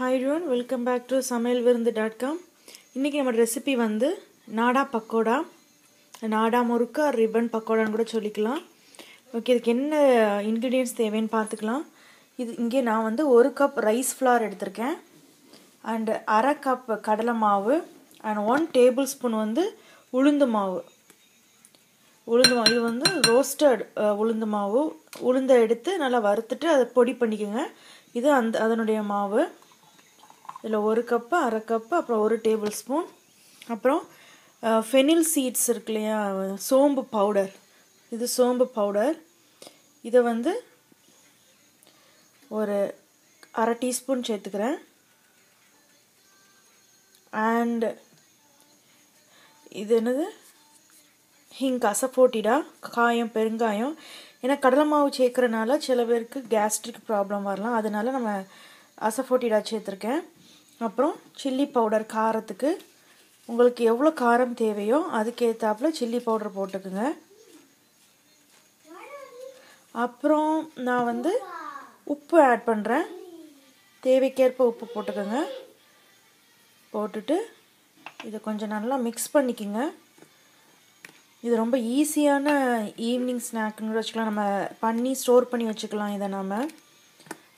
Hi everyone, welcome back to samayalvirundu.com. இன்னைக்கு நம்ம recipe வந்து நாடா பக்கோடா, நாடா முறுக்கு ரிப்பன் பக்கோடான்னு கூட சொல்லிக்கலாம். ஓகே, இதுக்கு என்ன இன்கிரிடியன்ட்ஸ் தேவைன்னு பார்த்துக்கலாம். இங்கே நான் வந்து 1 கப் ரைஸ் ஃப்ளார் எடுத்திருக்கேன் அண்ட் 1/2 கப் கடலை மாவு அண்ட் 1 டேபிள் ஸ்பூன் வந்து உளுந்து மாவு. இது வந்து ரோஸ்டட் உளுந்து மாவு. உளுந்தை எடுத்து நல்லா வறுத்துட்டு அதை பொடி பண்ணிக்கோங்க. இது அதனுடைய மாவு. இதில் 1 கப்பு 1/2 கப்பு அப்புறம் 1 டேபிள் ஸ்பூன். அப்புறம் ஃபெனில் சீட்ஸ் இருக்கு இல்லையா, சோம்பு பவுடர். இது சோம்பு பவுடர். இதை வந்து ஒரு 1/2 டீஸ்பூன் சேர்த்துக்கிறேன். அண்ட் இது என்னது, ஹிங் அசஃபோட்டிடா, காயம் பெருங்காயம். ஏன்னா கடலை மாவு சேர்க்குறனால சில பேருக்கு கேஸ்ட்ரிக் ப்ராப்ளம் வரலாம், அதனால நம்ம அசஃபோட்டிடா சேர்த்துருக்கேன். அப்புறம் சில்லி பவுடர், காரத்துக்கு உங்களுக்கு எவ்வளோ காரம் தேவையோ அதுக்கேற்றாப்புல சில்லி பவுடர் போட்டுக்குங்க. அப்புறம் நான் வந்து உப்பு ஆட் பண்ணுறேன். தேவைக்கேற்ப உப்பு போட்டுக்கோங்க. போட்டுட்டு இதை கொஞ்சம் நல்லா மிக்ஸ் பண்ணிக்கோங்க. இது ரொம்ப ஈஸியான ஈவினிங் ஸ்நாக்னு வச்சுக்கலாம். நம்ம பண்ணி ஸ்டோர் பண்ணி வச்சுக்கலாம். இதை நம்ம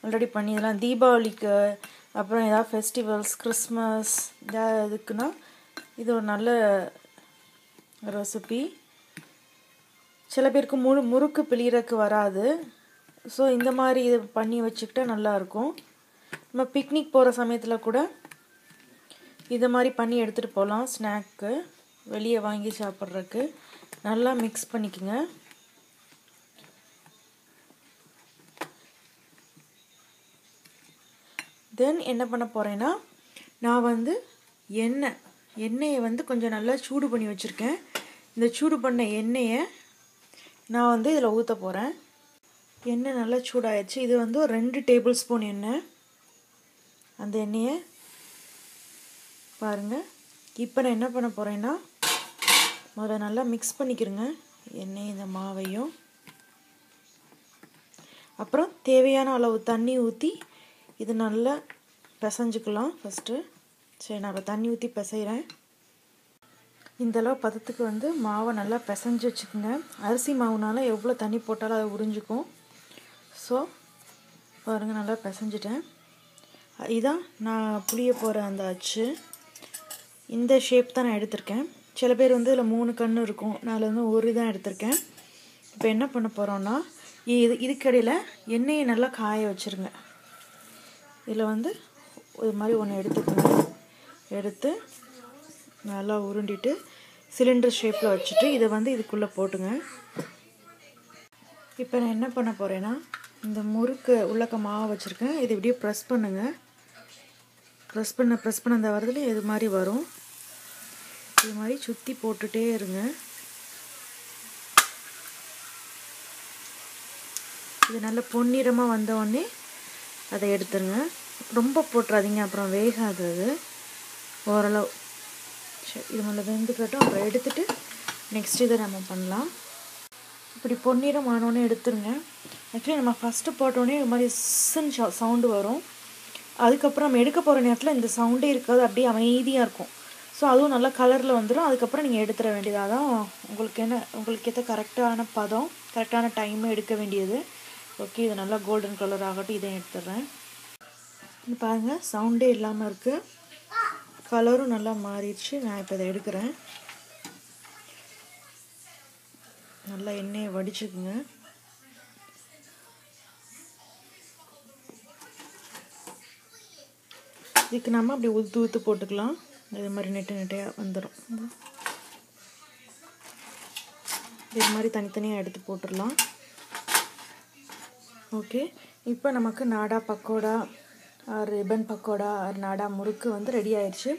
ஆல்ரெடி பண்ணி இதெல்லாம் தீபாவளிக்கு அப்புறம் ஏதாவது ஃபெஸ்டிவல்ஸ், கிறிஸ்மஸ் இதுக்குன்னா இது ஒரு நல்ல ரெசிபி. சில பேருக்கு முறுக்கு பிழியறக்கு வராது. ஸோ இந்த மாதிரி இது பண்ணி வச்சுக்கிட்டா நல்லாயிருக்கும். நம்ம பிக்னிக் போகிற சமயத்தில் கூட இதை மாதிரி பண்ணி எடுத்துகிட்டு போகலாம். ஸ்நாக்கு வெளியே வாங்கி சாப்பிட்றதுக்கு. நல்லா மிக்ஸ் பண்ணிக்கோங்க. தென் என்ன பண்ண போகிறேன்னா, நான் வந்து எண்ணெயை வந்து கொஞ்சம் நல்லா சூடு பண்ணி வச்சுருக்கேன். இந்த சூடு பண்ண எண்ணெயை நான் வந்து இதில் ஊற்ற போகிறேன். எண்ணெய் நல்லா சூடாயிடுச்சு. இது வந்து ஒரு 2 டேபிள் ஸ்பூன் எண்ணெய். அந்த எண்ணெயை பாருங்கள். இப்போ நான் என்ன பண்ண போகிறேன்னா, முதல்ல நல்லா மிக்ஸ் பண்ணிக்கிறேங்க எண்ணெய் இந்த மாவையும். அப்புறம் தேவையான அளவு தண்ணி ஊற்றி இது நல்லா பிசைஞ்சுக்கலாம் ஃபஸ்ட்டு. சரி, நான் இப்போ தண்ணி ஊற்றி பிசைகிறேன். இந்தளவு பதத்துக்கு வந்து மாவை நல்லா பிசைஞ்சு வச்சுக்கோங்க. அரிசி மாவுனால எவ்வளோ தண்ணி போட்டாலும் அதை உறிஞ்சிக்கும். ஸோ பாருங்கள், நல்லா பிசைஞ்சிட்டேன். இதான் நான் புளிய போகிற அந்த அச்சு. இந்த ஷேப் தான் நான் எடுத்திருக்கேன். சில பேர் வந்து இதில் 3 கன்று இருக்கும், நான் அதில் வந்து 1 தான் எடுத்திருக்கேன். இப்போ என்ன பண்ண போகிறோன்னா, இதுக்கடையில் எண்ணெயை நல்லா காய வச்சுருங்க. இதில் வந்து இது மாதிரி ஒன்று எடுத்துக்கோங்க. எடுத்து நல்லா உருண்டிட்டு சிலிண்டர் ஷேப்பில் வச்சுட்டு இதை வந்து இதுக்குள்ளே போட்டுங்க. இப்போ நான் என்ன பண்ண போகிறேன்னா, இந்த முறுக்கு உள்ளக்க மாவு வச்சுருக்கேன். இது இப்படியே ப்ரெஸ் பண்ணுங்கள். ப்ரெஸ் பண்ண அந்த வரதுல இது மாதிரி வரும். இது மாதிரி சுற்றி போட்டுகிட்டே இருங்க. இது நல்லா பொன்னிறமாக வந்தோடனே அதை எடுத்துருங்க. ரொம்ப போட்டுறாதீங்க, அப்புறம் வேகாது. அது ஓரளவு சரி, இது நல்லா வெந்துக்கட்டும். அப்புறம் எடுத்துகிட்டு நெக்ஸ்ட் இதை நம்ம பண்ணலாம். இப்படி பொன்னிறம் ஆனோடனே எடுத்துருங்க. ஆக்சுவலி நம்ம ஃபஸ்ட்டு போட்டோடனே இது மாதிரி சின்னு சவுண்டு வரும். அதுக்கப்புறம் நம்ம எடுக்க போகிற நேரத்தில் இந்த சவுண்டே இருக்காது, அப்படியே அமைதியாக இருக்கும். ஸோ அதுவும் நல்லா கலரில் வந்துடும். அதுக்கப்புறம் நீங்கள் எடுத்துட வேண்டியதாக தான். உங்களுக்கு ஏற்ற கரெக்டான பதம், கரெக்டான டைமு எடுக்க வேண்டியது. ஓகே, இது நல்லா கோல்டன் கலர் ஆகட்டும். இதை எடுத்துடுறேன். பாருங்கள், சவுண்டே இல்லாமல் இருக்குது, கலரும் நல்லா மாறிடுச்சு. நான் இப்போ இதை எடுக்கிறேன். நல்லா எண்ணெயை வடிச்சுக்குங்க. இதுக்கு நம்ம அப்படி ஊற்று போட்டுக்கலாம். இது மாதிரி நெட்டையாக வந்துடும். இது மாதிரி தனித்தனியாக எடுத்து போட்டுடலாம். ஓகே, இப்போ நமக்கு நாடா பக்கோடா ரிப்பன் பக்கோடா நாடா முறுக்கு வந்து ரெடி ஆயிடுச்சு.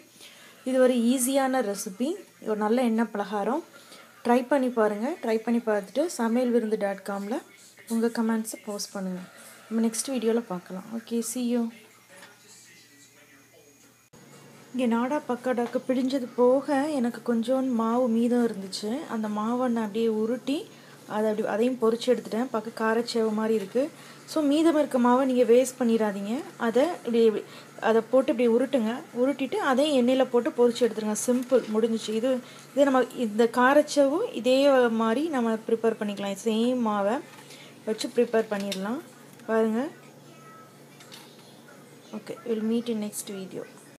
இது ஒரு ஈஸியான ரெசிபி, ஒரு நல்ல எண்ணெய் பலகாரம். ட்ரை பண்ணி பாருங்கள். ட்ரை பண்ணி பார்த்துட்டு samayalvirundu.comல உங்கள் கமெண்ட்ஸை போஸ்ட் பண்ணுங்கள். நம்ம நெக்ஸ்ட் வீடியோவில் பார்க்கலாம். Okay, see you. இங்கே நாடா பக்கோடாக்கு பிழிஞ்சது போக எனக்கு கொஞ்சோண்டு மாவு மீதம் இருந்துச்சு. அந்த மாவை நான் அப்படியே உருட்டி அதையும் பொரிச்சு எடுத்துட்டேன். பார்க்க காரச்சேவு மாதிரி இருக்குது. ஸோ மீதம் இருக்க மாவை நீங்கள் வேஸ்ட் பண்ணிடாதீங்க. அதை போட்டு இப்படி உருட்டிட்டு அதையும் எண்ணெயில் போட்டு பொரிச்சு எடுத்துருங்க. சிம்பிள், முடிஞ்சிச்சு. இது நம்ம இந்த காரச்சேவும் இதே மாதிரி நம்ம ப்ரிப்பேர் பண்ணிக்கலாம். சேம் மாவை வச்சு ப்ரிப்பேர் பண்ணிடலாம். பாருங்கள். Okay, will meet in next video.